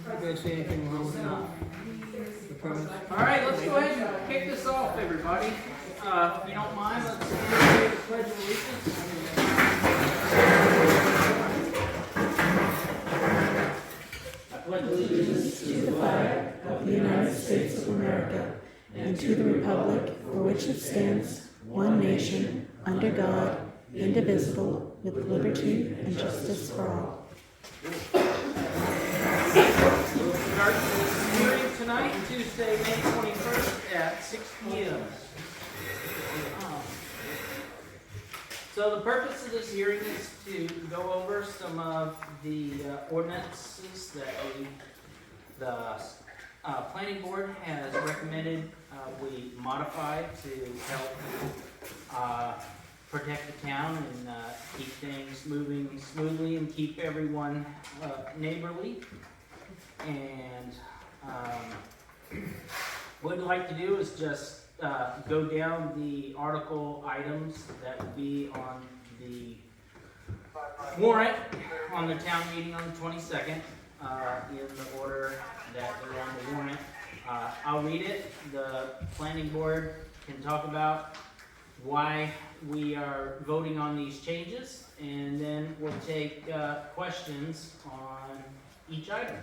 You guys see anything wrong with the premise? All right, let's go ahead and kick this off, everybody. If you don't mind, let's do the Pledge of Allegiance. I pledge allegiance to the flag of the United States of America and to the republic for which it stands, one nation, under God, indivisible, with liberty and justice for all. We'll start this hearing tonight, Tuesday, May 21st at 6 p.m. So the purpose of this hearing is to go over some of the ordinances that the planning board has recommended we modify to help protect the town and keep things moving smoothly and keep everyone neighborly. And what I'd like to do is just go down the article items that will be on the warrant on the town meeting on the 22nd in the order that they're on the warrant. I'll read it. The planning board can talk about why we are voting on these changes, and then we'll take questions on each item.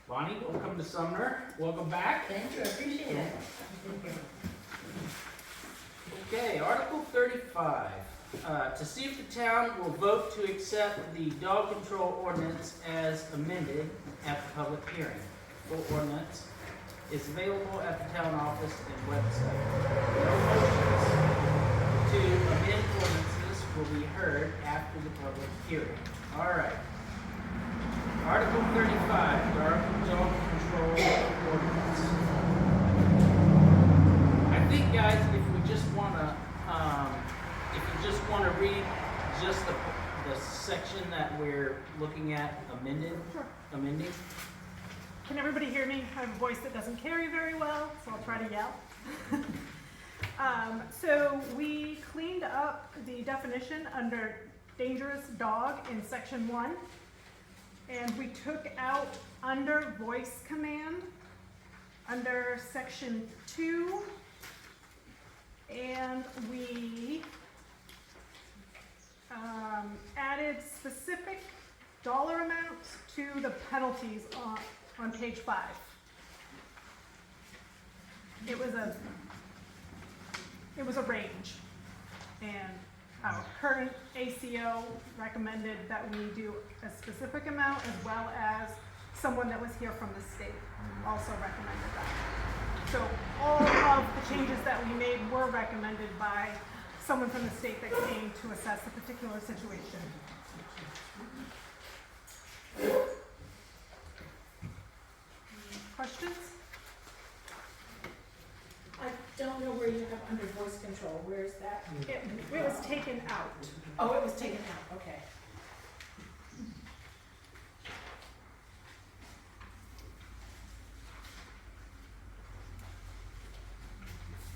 Bonnie, welcome to Sumner. Welcome back. Thank you, I appreciate it. Okay, Article 35. To see if the town will vote to accept the dog control ordinance as amended at the public hearing. Full ordinance is available at the town office and website. No motions to amend ordinances will be heard after the public hearing. All right. Article 35, dog control ordinance. I think, guys, if you just want to read just the section that we're looking at amending. Can everybody hear me? I have a voice that doesn't carry very well, so I'll try to yell. So we cleaned up the definition under dangerous dog in section 1. And we took out under voice command, under section 2, and we added specific dollar amounts to the penalties on page 5. It was a range, and our current ACO recommended that we do a specific amount, as well as someone that was here from the state also recommended that. So all of the changes that we made were recommended by someone from the state that came to assess a particular situation. Questions? I don't know where you have under voice control, where is that? It was taken out. Oh, it was taken out, okay.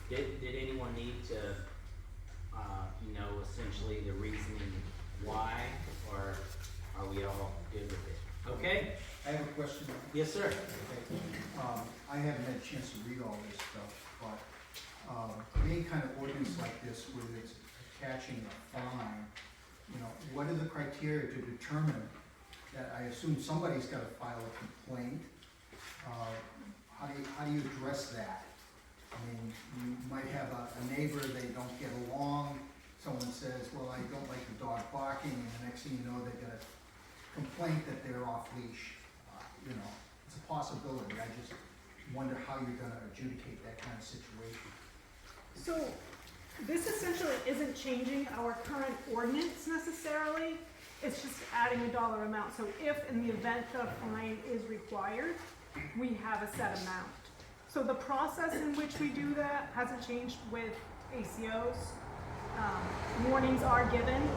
Did anyone need to, essentially the reasoning why, or are we all good with it? Okay? I have a question. Yes, sir. Okay. I haven't had a chance to read all this stuff, but any kind of ordinance like this where it's attaching a fine, what are the criteria to determine that? I assume somebody's got to file a complaint. How do you address that? I mean, you might have a neighbor, they don't get along. Someone says, well, I don't like the dog barking, and the next thing you know, they get a complaint that they're off leash. It's a possibility. I just wonder how you're going to adjudicate that kind of situation. So this essentially isn't changing our current ordinance necessarily. It's just adding a dollar amount. So if in the event the fine is required, we have a set amount. So the process in which we do that hasn't changed with ACOs. Warnings are given.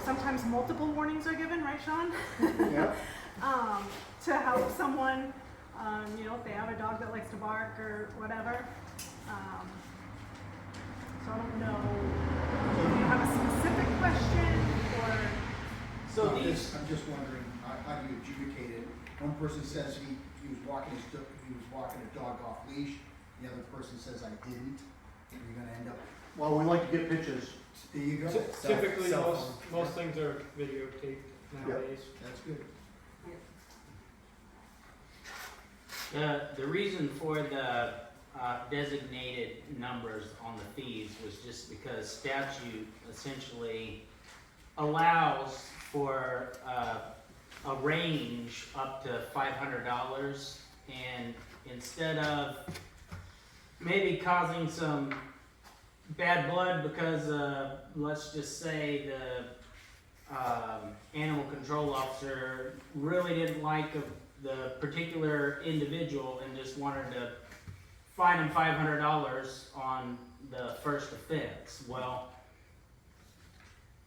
Sometimes multiple warnings are given, right, Sean? Yeah. To help someone, if they have a dog that likes to bark or whatever. So I don't know, do you have a specific question or? So No, these, I'm just wondering, how do you adjudicate it? One person says he was walking a dog off leash, the other person says I didn't, and you're gonna end up, Well, we like to get pictures. there you go. Typically, most things are videotaped nowadays. That's good. The reason for the designated numbers on the fees was just because statute essentially allows for a range up to $500, and instead of maybe causing some bad blood because let's just say the animal control officer really didn't like the particular individual and just wanted to fine him $500 on the first offense. Well,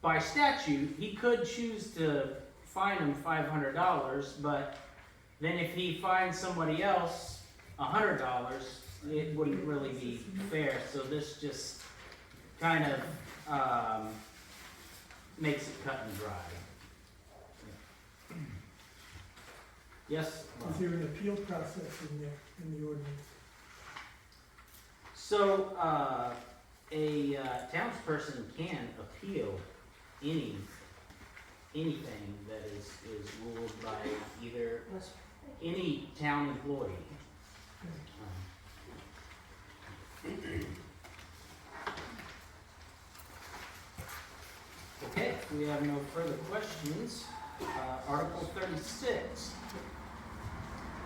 by statute, he could choose to fine him $500, but then if he fines somebody else $100, it wouldn't really be fair. So this just kind of makes it cut and dry. Yes? Is there an appeal process in there, in the ordinance? So, a townsperson can appeal anything that is ruled by either any town employee. Okay, if we have no further questions. Article 36.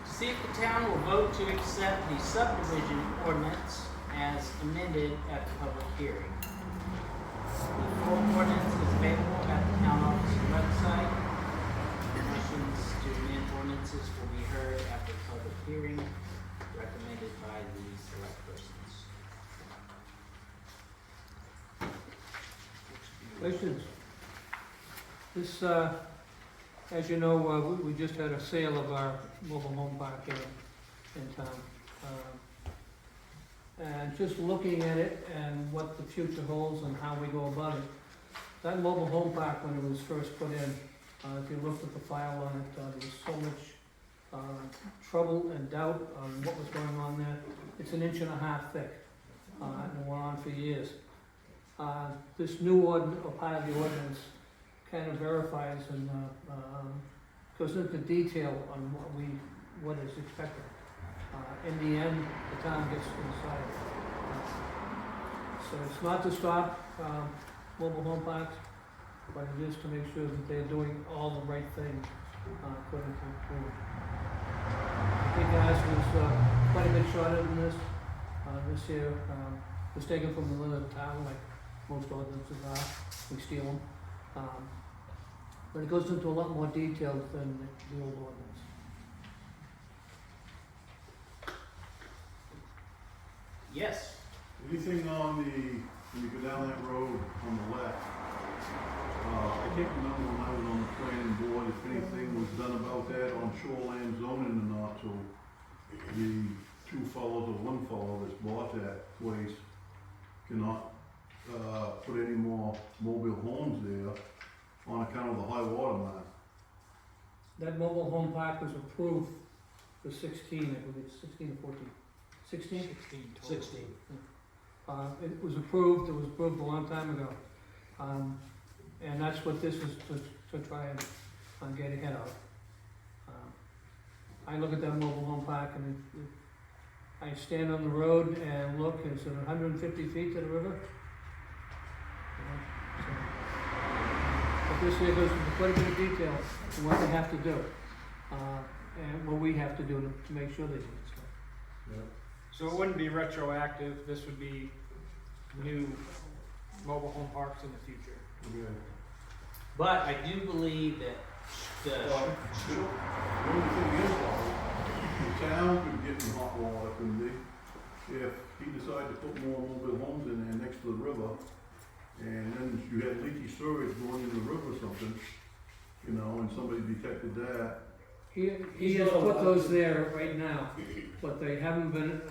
To see if the town will vote to accept the subdivision ordinance as amended at the public hearing. The full ordinance is available at the town office website. Motions to amend ordinances will be heard after the public hearing, recommended by the select persons. Questions? This, as you know, we just had a sale of our mobile home park here in town. And just looking at it and what the future holds and how we go about it. That mobile home park, when it was first put in, if you looked at the file on it, there was so much trouble and doubt on what was going on there. It's 1.5 inches thick, and it went on for years. This new part of the ordinance kind of verifies and goes into detail on what is expected. In the end, the town gets to decide. So it's not to stop mobile home parks, but it is to make sure that they're doing all the right things according to the code. I think ours was quite a bit shorter than this. This year was taken from another town, like most ordinances are. We steal them. But it goes into a lot more detail than the old ordinance. Yes. Anything on when you go down that road on the left, I can't remember when I was on the planning board, if anything was done about that on shoreline zoning or not, so the two fellows or one fellow that's bought that place cannot, put any more mobile homes there on account of the high water mark. That mobile home park was approved for 16, I believe, 16 or 14. 16? 16. It was approved a long time ago. And that's what this is to try and get ahead of. I look at that mobile home park and I stand on the road and look, it's at 150 feet to the river. But this here goes into quite a bit of detail on what they have to do, and what we have to do to make sure they do it. Yeah. So it wouldn't be retroactive, this would be new mobile home parks in the future. Okay. But I do believe that the only thing is, the town could get in hot water, couldn't they? If he decided to put more mobile homes in there next to the river, and then you had leaky sewage going into the river or something, you know, and somebody detected that. He has put those there right now, but they haven't been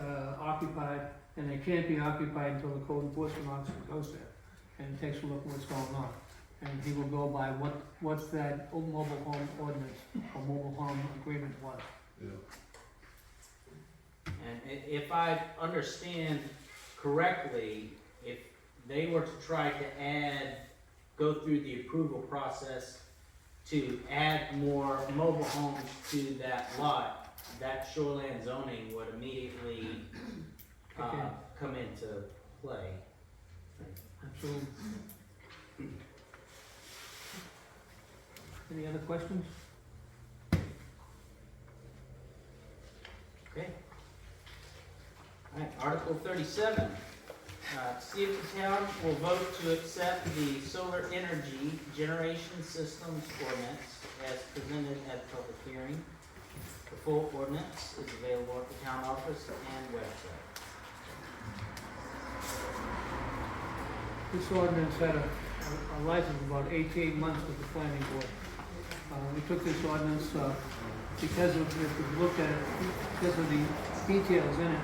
occupied, and they can't be occupied until the code enforcement officer goes there and takes a look at what's going on. and he will go by what that old mobile home ordinance or mobile home agreement was. Yeah. And if I understand correctly, if they were to try to go through the approval process to add more mobile homes to that lot, that shoreland zoning would immediately come into play. Absolutely. Any other questions? Okay. Alright, Article 37. See if the town will vote to accept the solar energy generation systems ordinance as presented at the public hearing. The full ordinance is available at the town office and website. This ordinance had a license of about 18 months with the planning board. We took this ordinance because of, if you look at it, because of the details in it.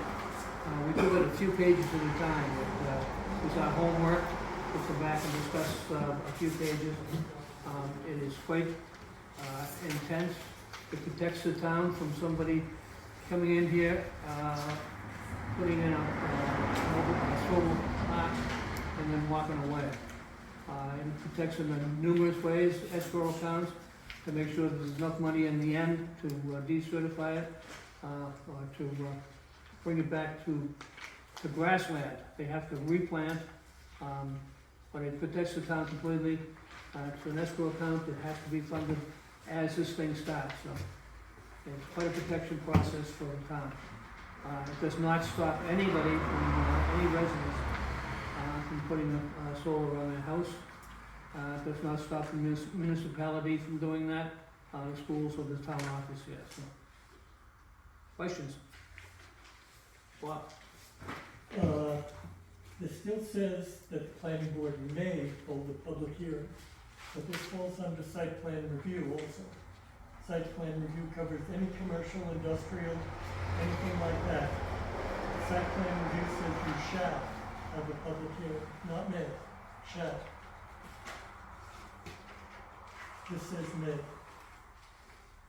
We took it a few pages at a time. It was our homework to come back and discuss a few pages. It is quite intense. It protects the town from somebody coming in here, putting in a solar park, and then walking away. It protects them in numerous ways, escrow accounts, to make sure that there's enough money in the end to decertify it, or to bring it back to grassland. They have to replant, but it protects the town completely. It's an escrow account that has to be funded as this thing starts, so it's quite a protection process for the town. It does not stop anybody from, any residents, from putting a solar on their house. It does not stop the municipality from doing that, the schools or the town office yet, so. Questions? What? It still says that the planning board may hold a public hearing, but this falls under site plan review also. Site plan review covers any commercial, industrial, anything like that. Site plan review says you shall have a public hearing, not may, shall. This says may.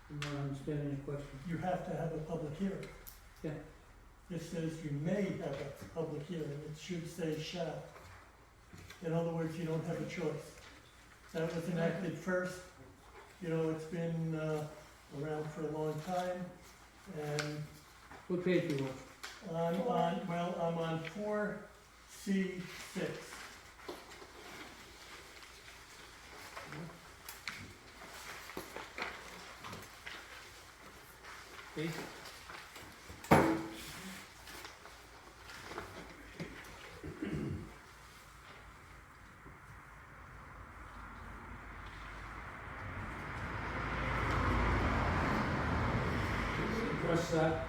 I'm not understanding your question. You have to have a public hearing. Yeah. This says you may have a public hearing, it should say shall. In other words, you don't have a choice. That was enacted first, you know, it's been, around for a long time, and What page are you on? I'm on 4C6. Okay. Addressed that at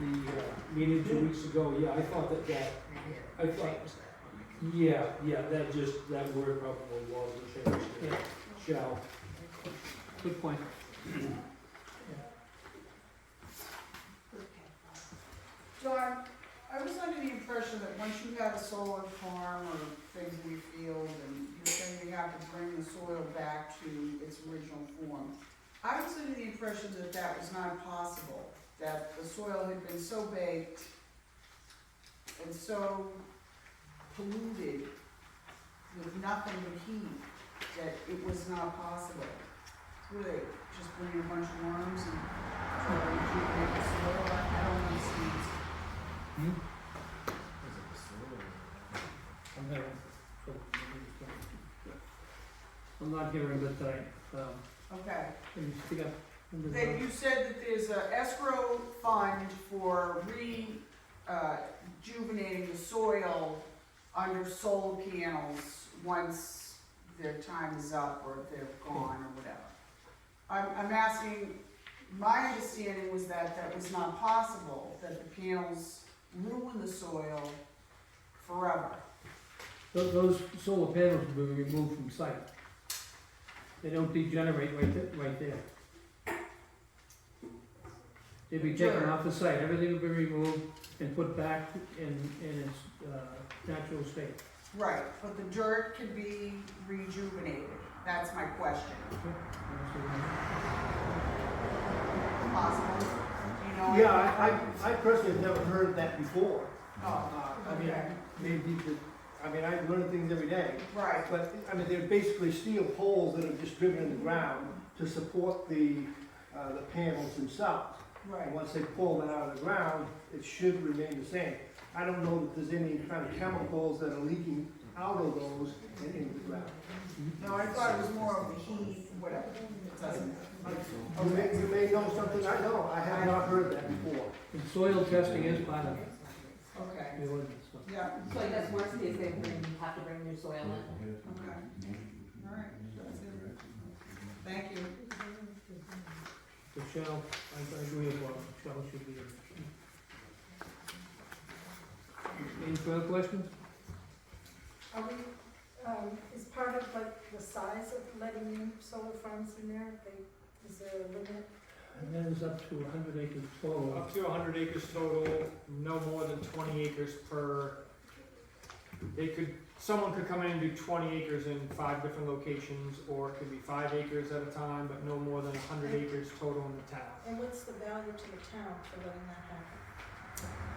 the meeting 2 weeks ago. Yeah, I thought I thought, yeah, that word probably wasn't changed. Yeah. Shall. Good point. John, I was under the impression that once you have a solar farm or things in your field, and you're saying you have to bring the soil back to its original form, I was under the impression that that was not possible, that the soil had been so baked and so polluted with nothing but heat, that it was not possible. Really, just bring in a bunch of worms and try to rejuvenate the soil, I don't understand. I'm not hearing good tonight. Okay. Can you speak up? Then you said that there's a escrow fund for rejuvenating the soil under solar panels once their time is up or they're gone or whatever. I'm asking, my understanding was that that was not possible, that the panels ruin the soil forever. Those solar panels will be removed from site. They don't degenerate right there. They'll be taken off the site, everything will be removed and put back in its natural state. Right, but the dirt can be rejuvenated. That's my question. Possible, you know? Yeah, I personally have never heard of that before. Oh, I mean, okay, maybe, I mean, I learn things every day, right, but, I mean, they're basically steel poles that are just driven in the ground to support the panels themselves. right. And once they pull that out of the ground, it should remain the same. I don't know that there's any kind of chemicals that are leaking out of those and into the ground. No, I thought it was more of the heat, whatever, it doesn't. You may know something I don't, I have not heard that before. And soil testing is part of Okay, the ordinance. So. yeah, So I guess worst case, they have to bring new soil in. okay. All right, that's it. Thank you. The shell, I agree with Bob, the shell should be in. Any further questions? Are we, is part of like the size of letting in solar farms in there, is there a limit? And that is up to 100 acres total. Up to 100 acres total, no more than 20 acres per. Someone could come in and do 20 acres in 5 different locations, or it could be 5 acres at a time, but no more than 100 acres total in the town. And what's the value to the town for letting that happen?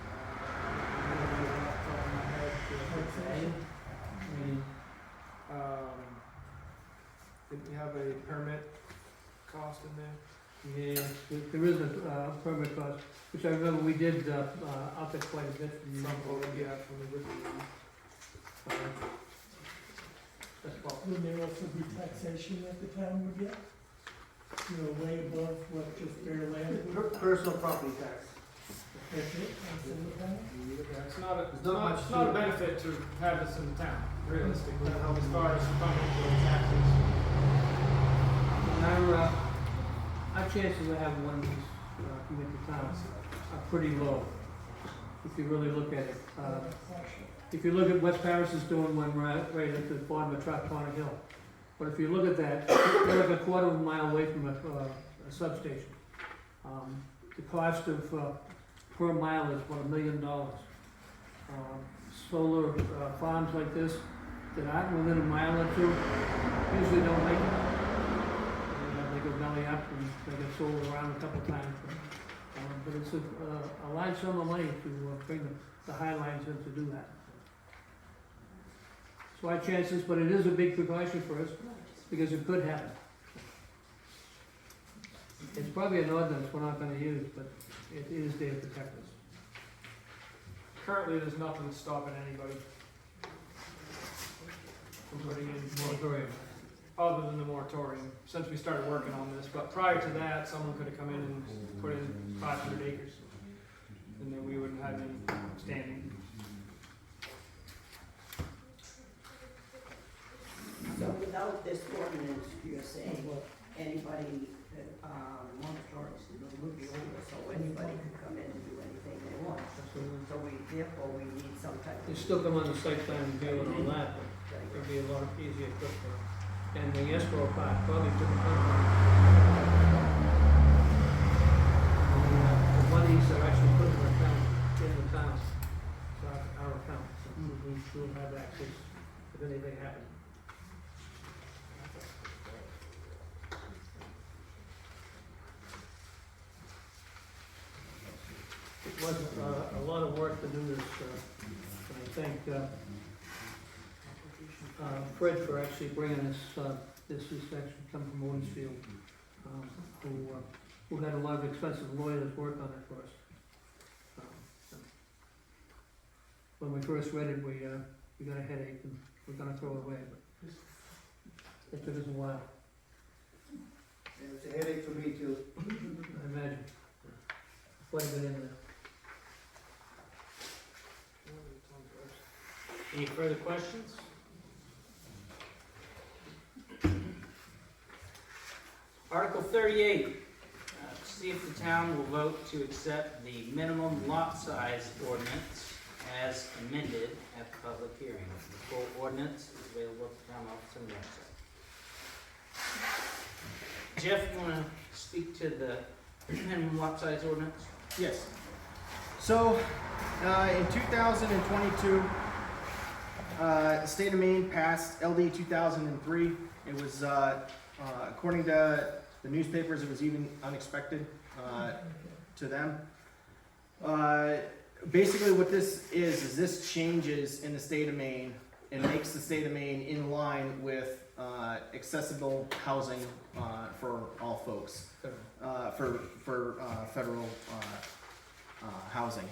Didn't we have a permit cost in there? Yeah, there is a permit cost, which I remember we did up it quite a bit. From the original. That's about. Wouldn't there also be taxation that the town would get? You know, way above what just bare land would? Personal property tax. That's it, that's in the town? Yeah, it's not a, There's not much it's not a to it. benefit to have this in the town, realistically, as far as funding taxes. And our chances of having one of these come into town are pretty low, if you really look at it. If you look at West Paris is doing one right at the bottom of Trapona Hill. But if you look at that, they're like a quarter of a mile away from a substation. The cost of per mile is about $1 million. Solar farms like this that aren't within a mile or two usually don't make it. They go belly up and they get sold around a couple times. But it's a large sum of money to bring the high lines in to do that. So our chances, but it is a big precaution for us because it could happen. It's probably an ordinance we're not going to use, but it is there to protect us. Currently, there's nothing stopping anybody from putting in Moratorium. other than the moratorium, since we started working on this. But prior to that, someone could have come in and put in 500 acres, and then we wouldn't have any standing. So without this ordinance, you're saying anybody that, moratoriums would be over, so anybody could come in and do anything they want. So therefore we need some type They of. still come on the site plan review and all that, but it'd be a lot easier to put for. And the escrow part probably took a ton of the monies are actually put in the account, so our account, so we still have access if anything happens. It was a lot of work to do this, and I thank Fred for actually bringing this, this is actually come from Owensfield, who had a lot of expensive lawyers work on it for us. When we first read it, we got a headache and we're gonna throw it away, but it took us a while, And it's a headache for me too. I imagine. Quite a bit in there. Any further questions? Article 38, see if the town will vote to accept the minimum lot size ordinance as amended at the public hearing. The full ordinance is available at the town office and website. Jeff, you want to speak to the minimum lot size ordinance? Yes. So, in 2022, the state of Maine passed LD 2003. It was, according to the newspapers, it was even unexpected to them. Basically what this is this changes in the state of Maine and makes the state of Maine in line with accessible housing for all folks, for federal housing.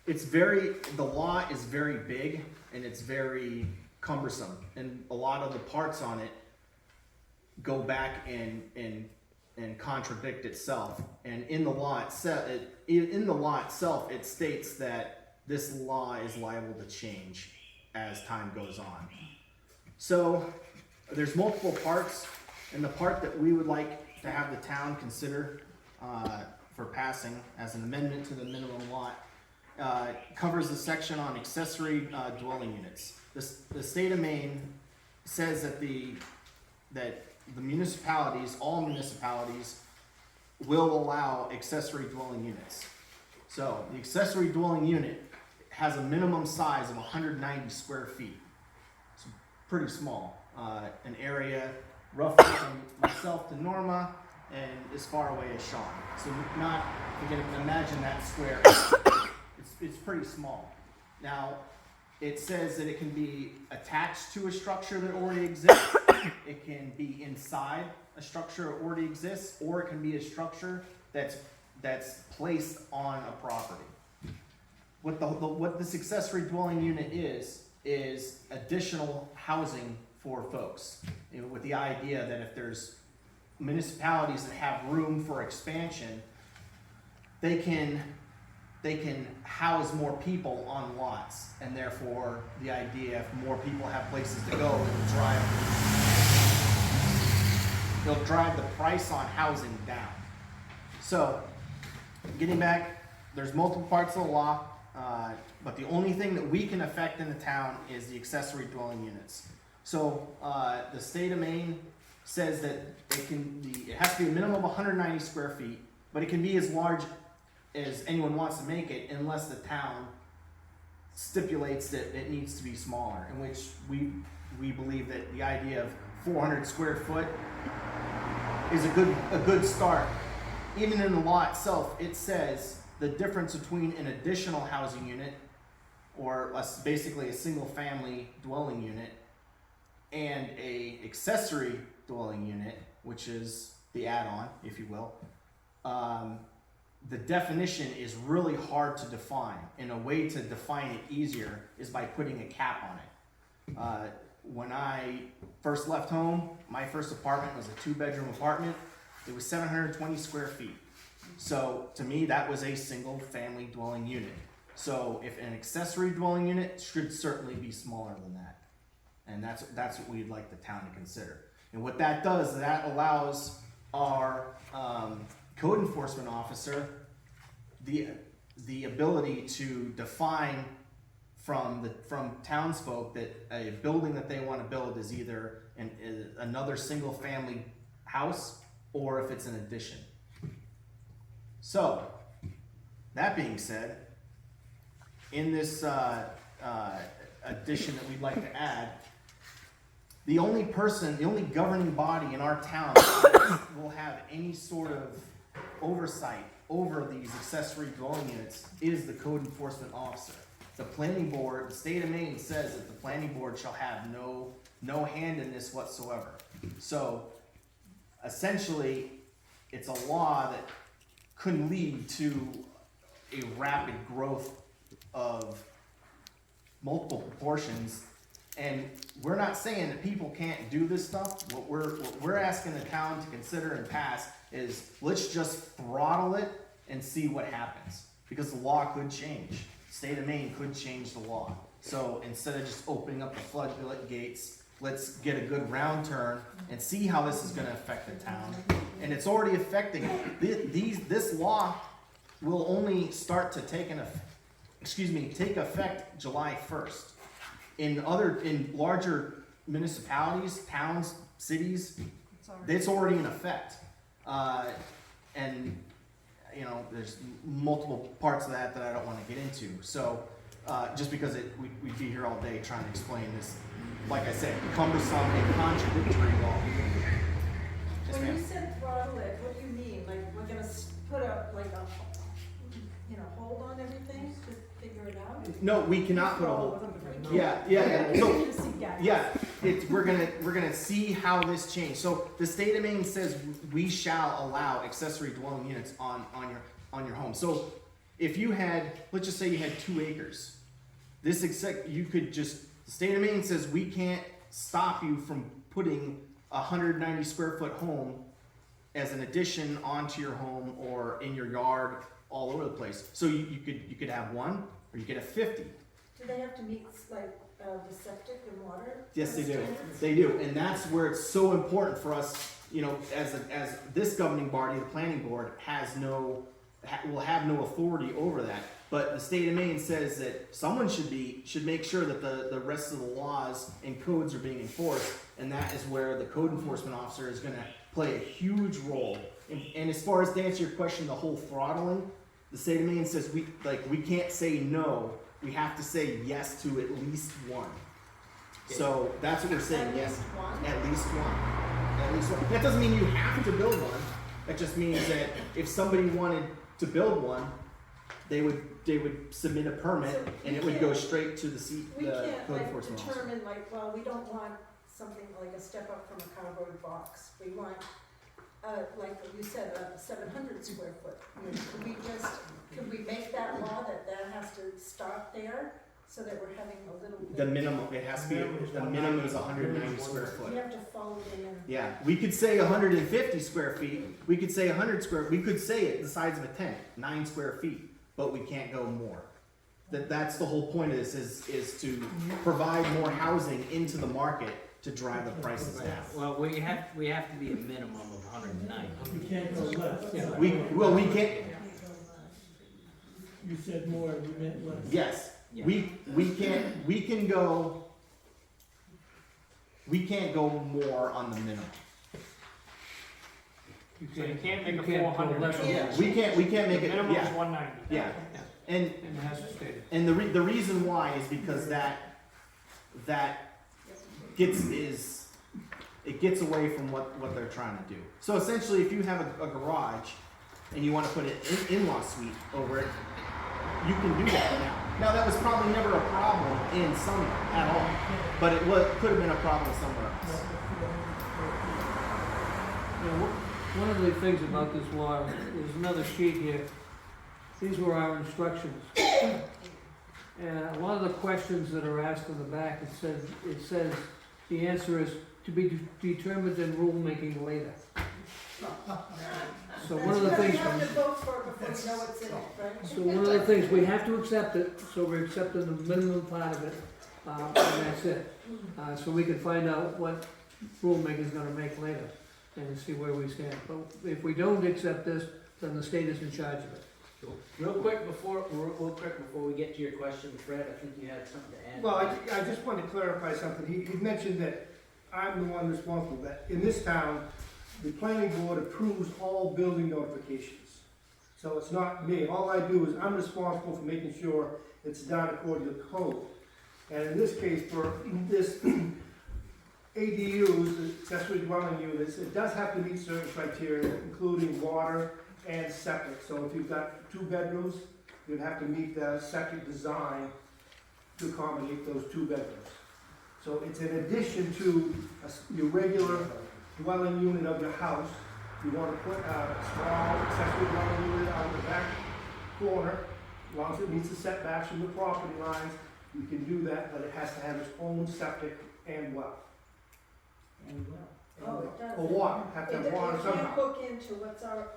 The law is very big and it's very cumbersome, and a lot of the parts on it go back and contradict itself. And in the law itself, it states that this law is liable to change as time goes on. So there's multiple parts, and the part that we would like to have the town consider for passing as an amendment to the minimum lot covers the section on accessory dwelling units. The state of Maine says that the municipalities, all municipalities, will allow accessory dwelling units. So the accessory dwelling unit has a minimum size of 190 square feet. It's pretty small. An area roughly from myself to Norma and as far away as Sean. So not, you can imagine that square. It's pretty small. Now, it says that it can be attached to a structure that already exists. It can be inside a structure that already exists, or it can be a structure that's placed on a property. What this accessory dwelling unit is additional housing for folks, with the idea that if there's municipalities that have room for expansion, they can house more people on lots, and therefore the idea, if more people have places to go, it'll drive the price on housing down. So, getting back, there's multiple parts of the law, but the only thing that we can affect in the town is the accessory dwelling units. So, the state of Maine says that it has to be a minimum of 190 square feet, but it can be as large as anyone wants to make it, unless the town stipulates that it needs to be smaller, in which we believe that the idea of 400 square foot is a good start. Even in the law itself, it says the difference between an additional housing unit, or basically a single family dwelling unit, and a accessory dwelling unit, which is the add-on, if you will. The definition is really hard to define, and a way to define it easier is by putting a cap on it. When I first left home, my first apartment was a 2-bedroom apartment. It was 720 square feet. So to me, that was a single family dwelling unit. So if an accessory dwelling unit should certainly be smaller than that. And that's what we'd like the town to consider. And what that does, that allows our code enforcement officer the ability to define from townsfolk that a building that they want to build is either another single family house, or if it's an addition. So, that being said, in this addition that we'd like to add, the only governing body in our town that will have any sort of oversight over these accessory dwelling units is the code enforcement officer. The planning board, the state of Maine says that the planning board shall have no hand in this whatsoever. So essentially, it's a law that could lead to a rapid growth of multiple proportions. And we're not saying that people can't do this stuff. What we're asking the town to consider and pass is, let's just throttle it and see what happens. Because the law could change. State of Maine could change the law. So instead of just opening up the floodgates, let's get a good round turn and see how this is going to affect the town. And it's already affecting it. This law will only start to take effect July 1st. In larger municipalities, towns, cities, it's already in effect. And there's multiple parts of that I don't want to get into. So just because we'd be here all day trying to explain this, like I said, cumbersome and contradictory law. Yes, When you ma'am. said throttle it, what do you mean? Like, we're gonna put a, like a, hold on everything to figure it out? No, we cannot put a hold. We Yeah. So, yeah, we're gonna see how this changes. So the state of Maine says we shall allow accessory dwelling units on your home. So if you had, let's just say you had 2 acres, you could just, the state of Maine says we can't stop you from putting a 190 square foot home as an addition onto your home or in your yard all over the place. So you could have 1 or you could have 50. Do they have to meet like the septic and water? Yes, they do. standards? They do, and that's where it's so important for us. As this governing body, the planning board, will have no authority over that. But the state of Maine says that someone should make sure that the rest of the laws and codes are being enforced, and that is where the code enforcement officer is going to play a huge role. And as far as to answer your question, the whole throttling, the state of Maine says we can't say no. We have to say yes to at least 1. So that's what we're saying. Yes, at least one. At least one. That doesn't mean you have to build one. That just means that if somebody wanted to build one, they would submit a permit, So and it would go strate to the We can't code like enforcement officer. determine like, well, we don't want something like a step up from a cardboard box. We want, like you said, a 700 square foot. Could we make that law that has to start there so that we're having a little bit? The minimum, it has to be, the minimum is 190 square foot. You have to follow them in. Yeah, we could say 150 square feet, we could say 100 square, we could say it the size of a tent, 9 square feet, but we can't go more. That's the whole point of this, is to provide more housing into the market to drive the prices down. Well, we have to be a minimum of 190. You can't go less. We can't, You said more, you meant less. yes, Yeah. we can't go more on the minimum. So you can't make a You can't 400. go less than that. We can't make it, Minimum is yeah, 190. yeah. And And it has to stay there. And the reason why is because that gets away from what they're trying to do. So essentially, if you have a garage and you want to put an in-law suite over it, you can do that now. Now that was probably never a problem in Sumner at all, but it could have been a problem somewhere else. One of the things about this law, there's another sheet here. These were our instructions. And a lot of the questions that are asked in the back, it says the answer is to be determined in rulemaking later. So one of the things, You have to vote for it before you know what's in it, right? so one of the things, we have to accept it, so we're accepting the minimum part of it, and that's it. So we can find out what rulemaking is gonna make later and see where we stand. But if we don't accept this, then the state is in charge of it. Real quick before we get to your question, Fred, I think you had something to add. Well, I just want to clarify something. He mentioned that I'm the one responsible, that in this town, the planning board approves all building notifications. So it's not me. All I do is I'm responsible for making sure it's done according to code. And in this case, for this ADUs, the accessory dwelling units, it does have to meet certain criteria, including water and septic. So if you've got 2 bedrooms, you'd have to meet the septic design to accommodate those 2 bedrooms. So it's in addition to your regular dwelling unit of your house. You want to put a small accessory dwelling unit out in the back corner, as long as it meets the setbacks from the property lines, you can do that, but it has to have its own septic and well. Oh, it does. Or water, have to have water It can't somehow. hook into what's our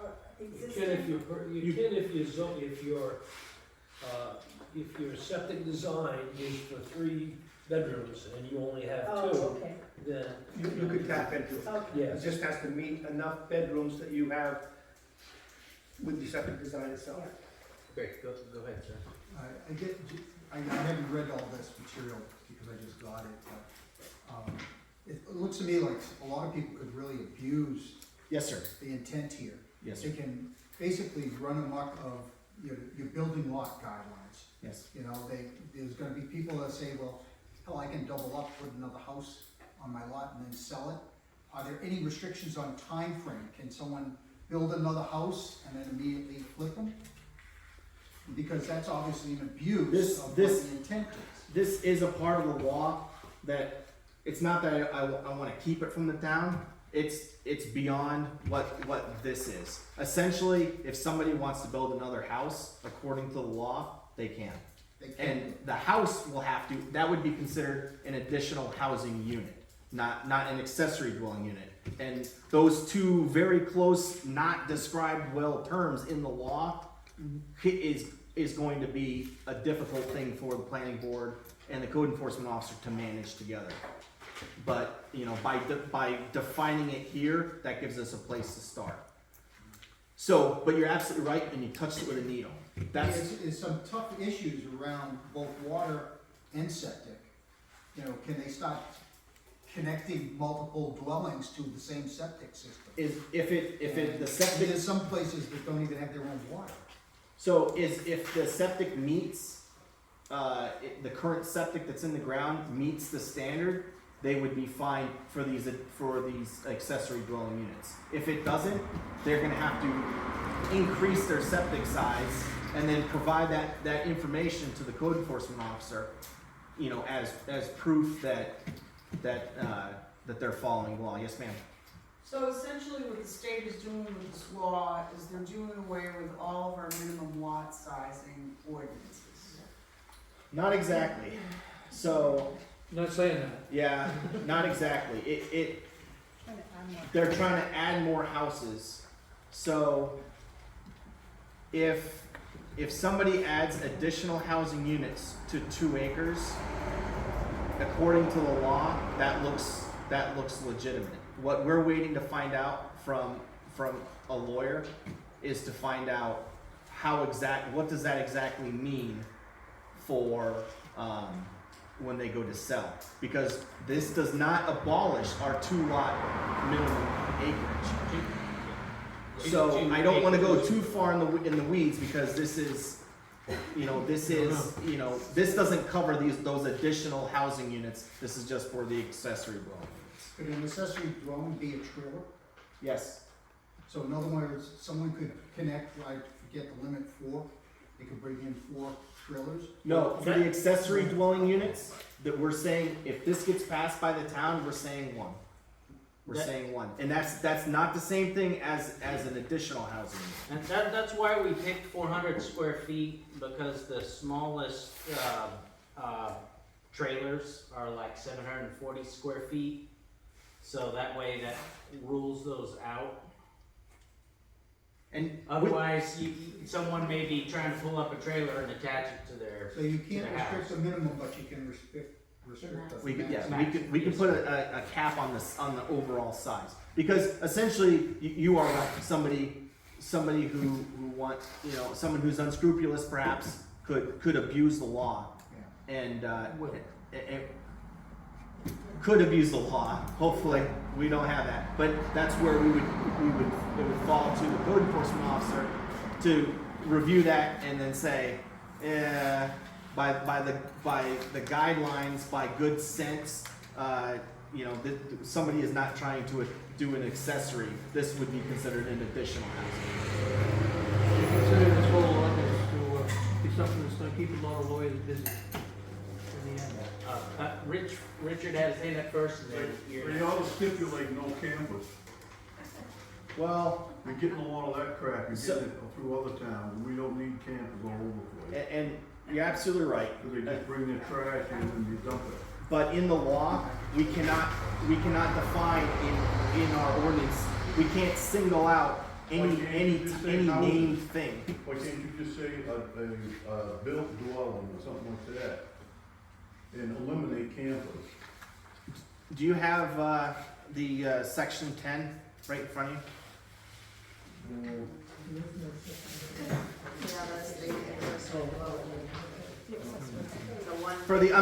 You can existing. if your septic design is for 3 bedrooms and you only have 2, Oh, okay, then. You could tap into it. okay. It just has to meet enough bedrooms that you have with the septic design itself. Great, go ahead, sir. I haven't read all this material because I just got it, but, it looks to me like a lot of people could really abuse Yes, sir. the intent here. Yes, They sir. can basically run amok of your building lot guidelines. Yes. You know, there's gonna be people that say, well, hell, I can double up, put another house on my lot and then sell it. Are there any restrictions on time frame? Can someone build another house and then immediately flip them? Because that's obviously an abuse of what the intent is. This is a part of the law that, it's not that I wanna keep it from the town, it's beyond what this is. Essentially, if somebody wants to build another house, according to the law, they can. They can. And the house will have to, that would be considered an additional housing unit, not an accessory dwelling unit. And those two very close, not described well terms in the law is going to be a difficult thing for the planning board and the code enforcement officer to manage together. But, you know, by defining it here, that gives us a place to start. So, but you're absolutely right, and you touched it with a needle. There's some tough issues around both water and septic. You know, can they start connecting multiple dwellings to the same septic system? The septic, There's some places that don't even have their own water. so if the septic meets, the current septic that's in the ground meets the standard, they would be fine for these accessory dwelling units. If it doesn't, they're gonna have to increase their septic size and then provide that information to the code enforcement officer, you know, as proof that they're following law. Yes, ma'am. So essentially what the state is doing with this law is they're doing away with all of our minimum lot sizing ordinances. Not exactly. So, Not saying that. yeah, not exactly. They're trying to add more houses. So, if somebody adds additional housing units to 2 acres, according to the law, that looks legitimate. What we're waiting to find out from a lawyer is to find out what does that exactly mean for when they go to sell, because this does not abolish our 2-lot minimum acreage. So I don't want to go too far in the weeds, because this doesn't cover those additional housing units. This is just for the accessory dwelling units. Could an accessory dwelling be a trailer? Yes. So in other words, someone could connect, I forget the limit, 4, they could bring in 4 trailers? No, for the accessory dwelling units, that we're saying, if this gets passed by the town, we're saying 1. We're saying 1, and that's not the same thing as an additional housing unit. And that's why we picked 400 square feet, because the smallest trailers are like 740 square feet. So that way that rules those out. And otherwise, someone may be trying to pull up a trailer and attach it to their. So you can't restrict the minimum, but you can restrict the we could put a cap on the overall size, because essentially you are right. Somebody who wants, someone who's unscrupulous perhaps could abuse the law, and could abuse the law. Hopefully we don't have that, but that's where it would fall to the code enforcement officer to review that and then say, by the guidelines, by good sense, somebody is not trying to do an accessory. This would be considered an additional housing. You consider this whole ordinance to be something that's gonna keep a lot of lawyers busy in the end. Richard had to say that first, and then They ought to stipulate no campers. Well, You're getting a lot of that crap, you're getting it through other towns, and we don't need campers all over the place. and you're absolutely right. Because they just bring their trash in and you dump it. But in the law, we cannot define in our ordinance. We can't single out any named thing. Why can't you just say a built dwelling or something like that? And eliminate campers? Do you have the section 10 right in front of you? For the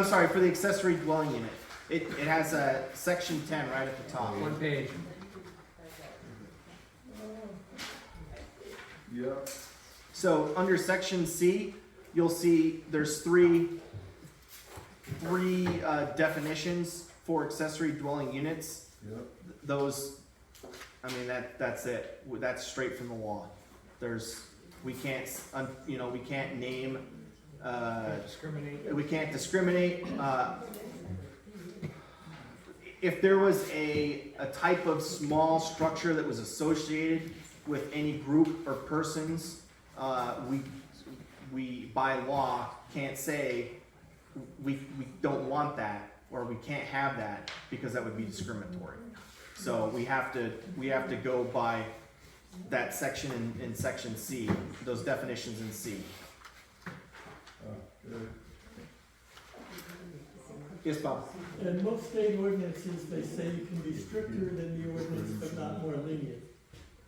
accessory dwelling unit, it has a section 10 right at the top. One page. Yep. So under section C, you'll see there's three definitions for accessory dwelling units. Yep. Those, I mean, that's it. That's straight from the law. We can't name, Discriminate. we can't discriminate. If there was a type of small structure that was associated with any group or persons, we by law can't say we don't want that or we can't have that because that would be discriminatory. So we have to go by that section in section C, those definitions in C. Good. Yes, Bob? In most state ordinances, they say you can be stricter than the ordinance, but not more lenient.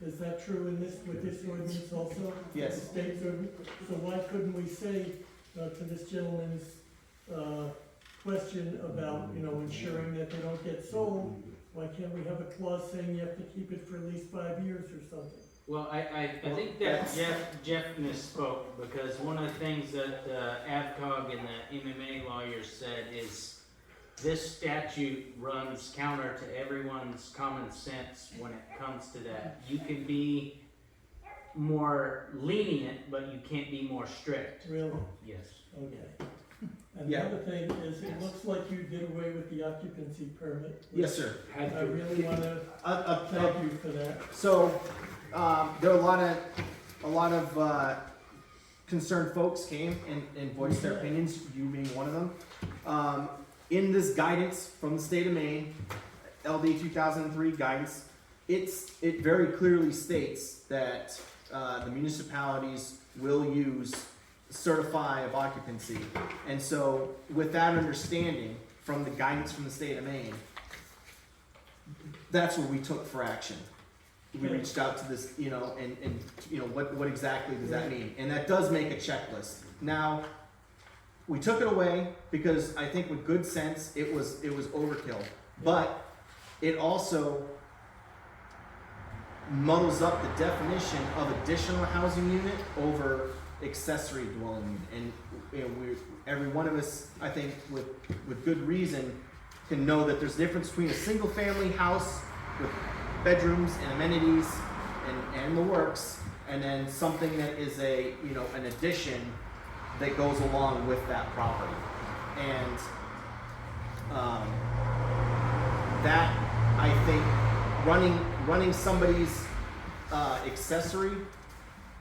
Is that true with this ordinance also? Yes. The state's ordinance? So why couldn't we say, to this gentleman's, question about, ensuring that they don't get sold, why can't we have a clause saying you have to keep it for at least 5 years or something? Well, I think that Jeff misspoke, because one of the things that AvCog and the MMA lawyers said is this statute runs counter to everyone's common sense when it comes to that. You can be more lenient, but you can't be more strict. Really? Yes. Okay. And Yeah. the other thing is, it looks like you did away with the occupancy permit. which Yes, sir. I really wanna thank you for that. So, there are a lot of concerned folks came and voiced their opinions, you being one of them. In this guidance from the state of Maine, LD 2003 guidance, it very clearly states that the municipalities will use certify of occupancy. And so, with that understanding from the guidance from the state of Maine, that's what we took for action. We reached out to this, what exactly does that mean? And that does make a checklist. Now, we took it away because I think with good sense, it was overkill. But it also muddles up the definition of additional housing unit over accessory dwelling unit. And every one of us, I think, with good reason, can know that there's a difference between a single family house with bedrooms and amenities and the works, and then something that is an addition that goes along with that property. And that, I think, running somebody's accessory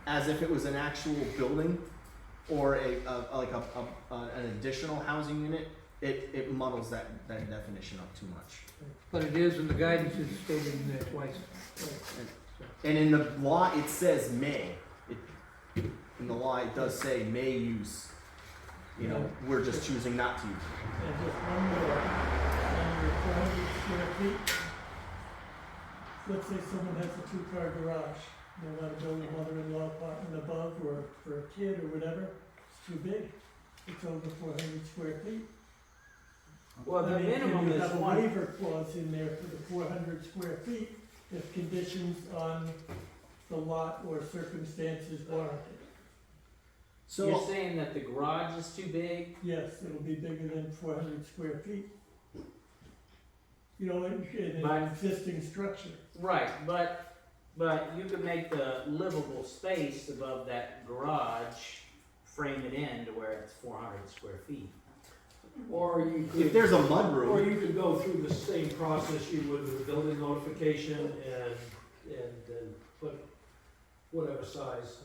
as if it was an actual building or an additional housing unit, it muddles that definition up too much. But it is, in the guidance, it's stated in there twice. And in the law, it says may. In the law, it does say may use. We're just choosing not to use it. And just one more, on your 400 square feet, let's say someone has a 2-car garage, they want to build a mother-in-law apartment above or for a kid or whatever, it's too big, it's over 400 square feet. Well, the minimum you is have a one. waiver clause in there for the 400 square feet if conditions on the lot or circumstances warrant it. So You're saying that the garage is too big? Yes, it'll be bigger than 400 square feet. In an But- existing structure. Right, but you could make the livable space above that garage, frame it in to where it's 400 square feet. Or you if could, there's a mud or room, you could go through the same process you would with a building notification and then put whatever size,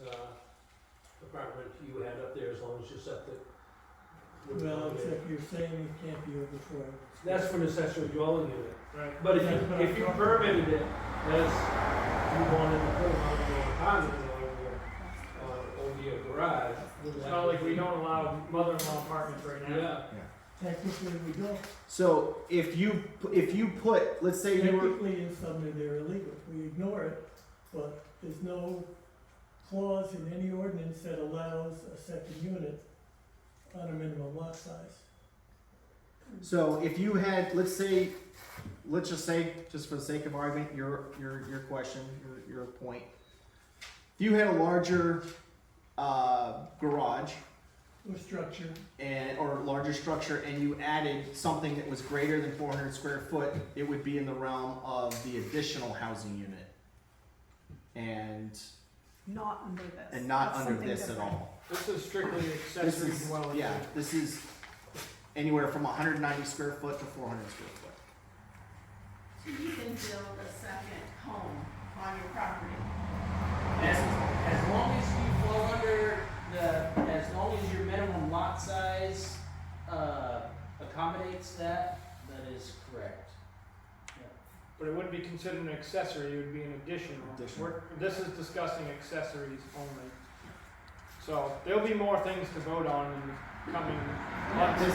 apartment you had up there as long as your septic. would Well, accommodate. except you're saying it can't be over 400. That's for an accessory dwelling unit. Right. But if you permitted it as you wanted to put on your apartment over your garage. It's not like we don't allow mother-in-law apartments right now. Yeah. Technically, we don't. so if you put, let's say you were, Technically, in Sumner, they're illegal. We ignore it, but there's no clause in any ordinance that allows a second unit on a minimum lot size. so if you had, let's just say, just for the sake of argument, your question, your point. If you had a larger garage Or structure. or larger structure, and you added something that was greater than 400 square foot, it would be in the realm of the additional housing unit. And Not under this. not That's under something this different. at all. This is strictly This accessory is, dwelling. yeah, this is anywhere from 190 square foot to 400 square foot. So you can build a second home on your property. As long as you fall under as long as your minimum lot size, accommodates that is correct. But it wouldn't be considered an accessory, it would be an additional. Additional. This is discussing accessories only. So there'll be more things to vote on in the coming months and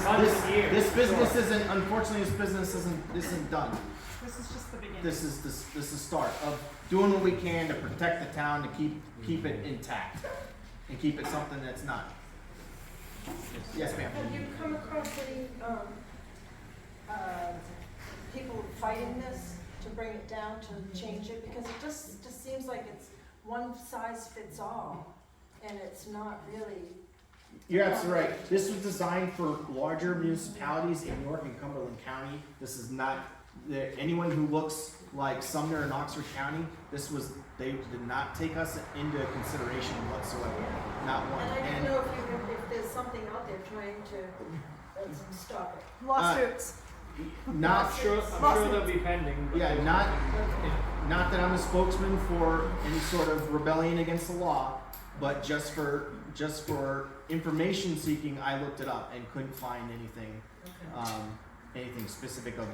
years. This business Sure. isn't, unfortunately, this business isn't done. This is just the beginning. This is start of doing what we can to protect the town, to keep it intact and keep it something that's not. Yes, ma'am. Have you come across any, people fighting this to bring it down, to change it? Because it just seems like it's one size fits all, and it's not really. You're absolutely right. This was designed for larger municipalities in York and Cumberland County. This is not, anyone who looks like Sumner and Oxford County, they did not take us into consideration whatsoever. Not one. And I didn't know if there's something out there trying to stop it. Lawsuits. Not I'm sure they'll be pending. But Yeah, not that I'm a spokesman for any sort of rebellion against the law, but just for information seeking, I looked it up and couldn't find anything, anything specific of,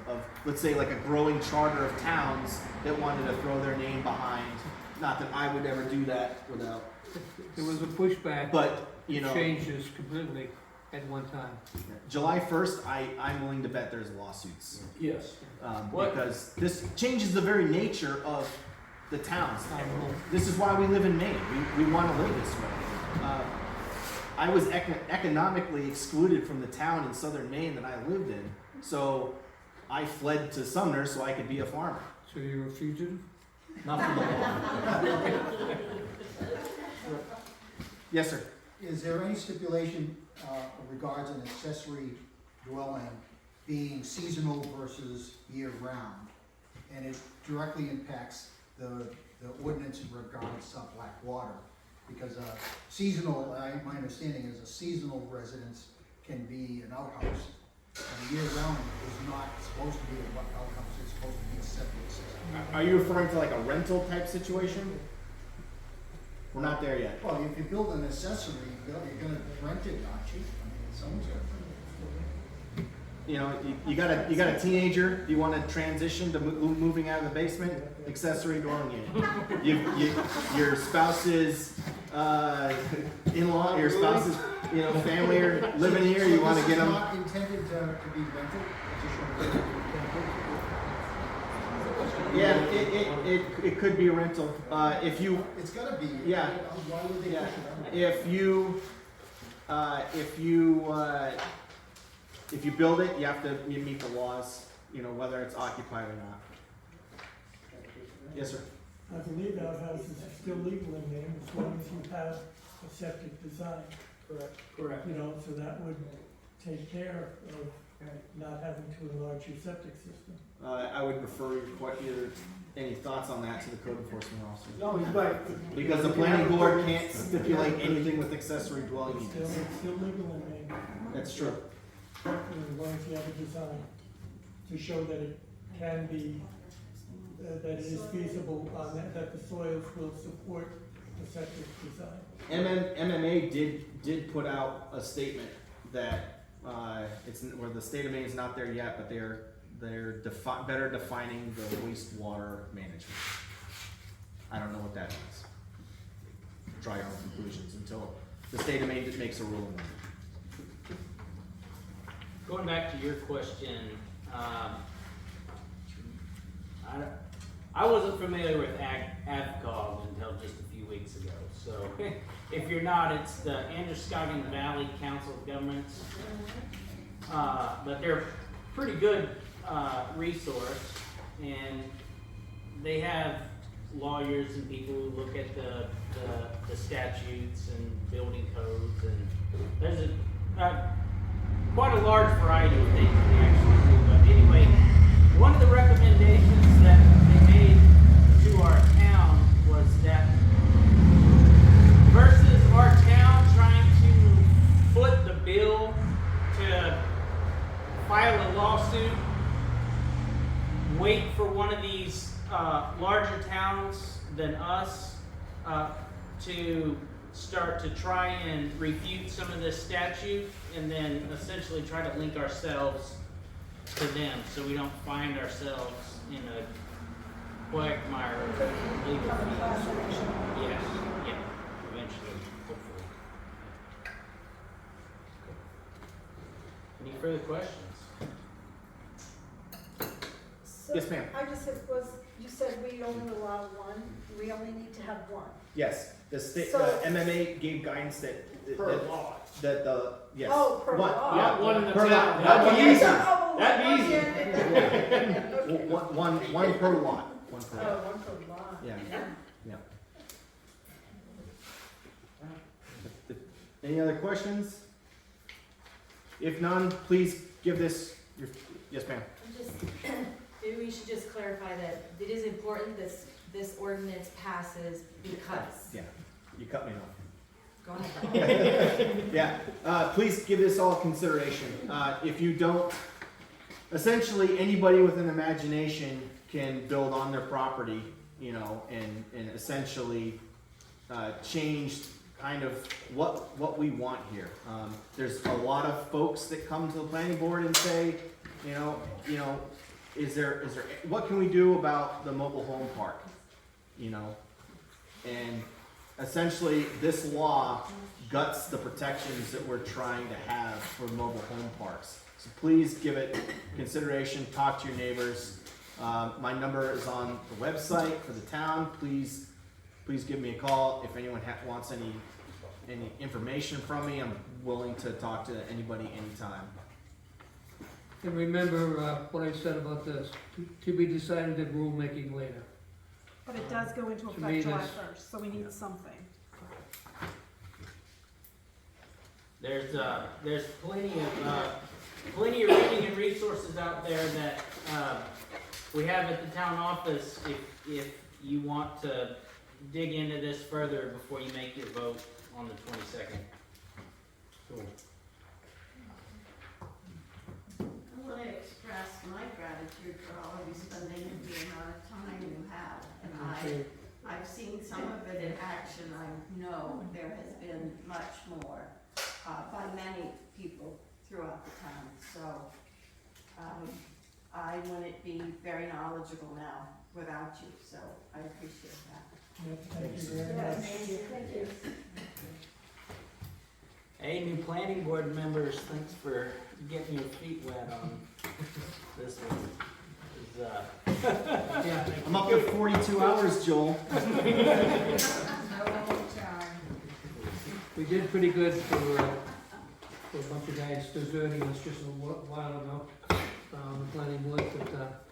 let's say, like a growing charter of towns that wanted to throw their name behind. Not that I would ever do that without. There was a pushback. But, you know, Changes completely at one time. July 1st, I'm willing to bet there's lawsuits. Yes. What? Because this changes the very nature of the towns. This is why we live in Maine. We want to live this way. I was economically excluded from the town in southern Maine that I lived in, so I fled to Sumner so I could be a farmer. So you're a fugitive? Not from the law. Yes, sir. Is there any stipulation regards an accessory dwelling being seasonal versus year-round? And it directly impacts the ordinance in regards to black water. Because seasonal, my understanding is a seasonal residence can be an outhouse. And year-round is not supposed to be an outhouse, it's supposed to be a septic system. Are you referring to like a rental type situation? We're not there yet. Well, if you build an accessory, you're gonna rent it, aren't you? I mean, someone's gonna. You know, you got a teenager. You want to transition to moving out of the basement, accessory dwelling unit. Your spouse's in-law, your spouse's family are living here. You want to get them. Not intended to be rented. Yeah, it could be a rental. If you. It's gotta be. Yeah. Why would they Yeah. push it out? If you build it, you meet the laws, whether it's occupied or not. Yes, sir. I believe outhouses are still legal in Maine as long as you have a septic design. Correct. So that would take care of not having to enlarge your septic system. I would refer either any thoughts on that to the code enforcement officer. No, he's right. Because the planning board can't stipulate anything with accessory dwelling It's units. still legal in Maine, That's true. as long as you have a design to show that it can be, that it is feasible, that the soils will support the septic design. MMA did put out a statement that where the state of Maine is not there yet, but they're better defining the wastewater management. I don't know what that means. Draw your own conclusions until the state of Maine makes a ruling. Going back to your question, I wasn't familiar with AVCOG until just a few weeks ago. So if you're not, it's the Androscoggin Valley Council of Governments. But they're a pretty good resource, and they have lawyers and people who look at the statutes and building codes, and there's quite a large variety of things we actually do. But anyway, one of the recommendations that they made to our town was that versus our town trying to foot the bill to file a lawsuit, wait for one of these larger towns than us to start to try and refute some of this statute, and then essentially try to link ourselves to them so we don't find ourselves in a quagmire of legal fees. Yes, yeah, eventually, hopefully. Any further questions? So, Yes, ma'am. I just said, you said we only allow one, we only need to have one. Yes, the state, So- the MMA gave guidance that Per lot. that the yes. Oh, per One, lot. yeah, One in the per town. lot. That'd be easy. That'd That'd be easy. One per lot. One per Oh, lot. one per lot. Yeah. Any other questions? If none, please give this your, yes, ma'am. Maybe we should just clarify that it is important this ordinance passes because. Yeah, you cut me off. Go ahead. Yeah, please give this all consideration. If you don't, essentially anybody with an imagination can build on their property, you know, and essentially change kind of what we want here. There's a lot of folks that come to the planning board and say, you know, is there what can we do about the mobile home park, you know, and essentially this law guts the protections that we're trying to have for mobile home parks. So please give it consideration, talk to your neighbors. My number is on the website for the town. Please give me a call if anyone wants any information from me. I'm willing to talk to anybody anytime. And remember what I said about this, to be decided at rulemaking later. But it does go into To me, effect July this- 1st, so we need something. There's plenty of reading and resources out there that we have at the town office if you want to dig into this further before you make your vote on the 22nd. Cool. I want to express my gratitude for all of you spending the amount of time you have. And I've seen some of it in action. I know there has been much more by many people throughout the town. So I wouldn't be very knowledgeable now without you. So I appreciate that. Thank you very much. Thank you. Hey, new planning board members, thanks for getting your feet wet on this one. Yeah, I'm up to 42 hours, Joel. we did pretty good for a bunch of guys deserting us just a while ago, the planning board, but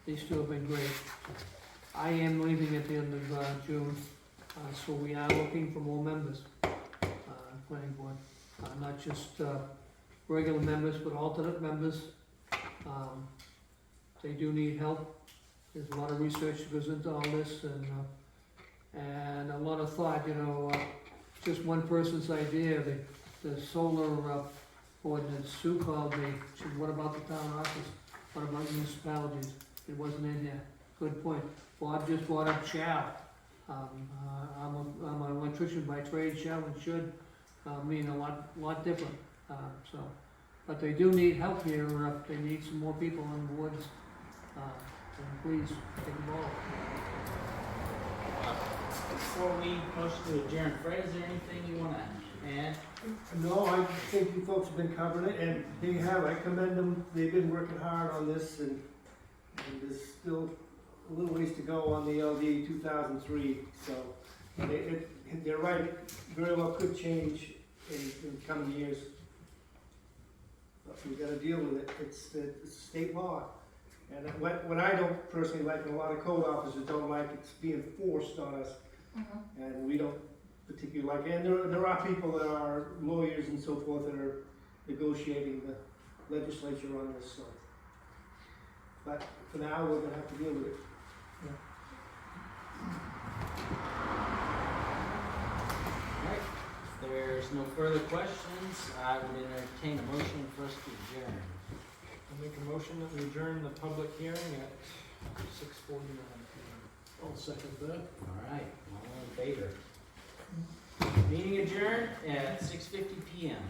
these two have been great. I am leaving at the end of June, so we are looking for more members, planning board. Not just regular members, but alternate members. They do need help. There's a lot of research that goes into all this, and a lot of thought. You know, just one person's idea. The solar ordinance. Sue called me. She said, "What about the town office? What about municipalities? It wasn't in there." Good point. Bob just brought up shall. I'm an electrician by trade. Shall and should mean a lot different. But they do need help here. They need some more people on boards. And please get involved. Before we motion to adjourn, Fred, is there anything you want to add? No, I think you folks have been covering it, and they have, I commend them, they've been working hard on this, and there's still a little ways to go on the LD 2003, so they're right, it very well could change in coming years. But we've got to deal with it, it's state law, And when I don't personally like, and a lot of code officers don't like, it's being forced on us, and we don't particularly like it. And there are people that are lawyers and so forth that are negotiating the legislature on this, so. But for now, we're gonna have to deal with it. Alright, if there's no further questions, I would entertain a motion for us to adjourn. I make a motion that we adjourn the public hearing at 6:49 p.m. I'll second that. Alright, all in favor? Meeting adjourned at 6:50 p.m.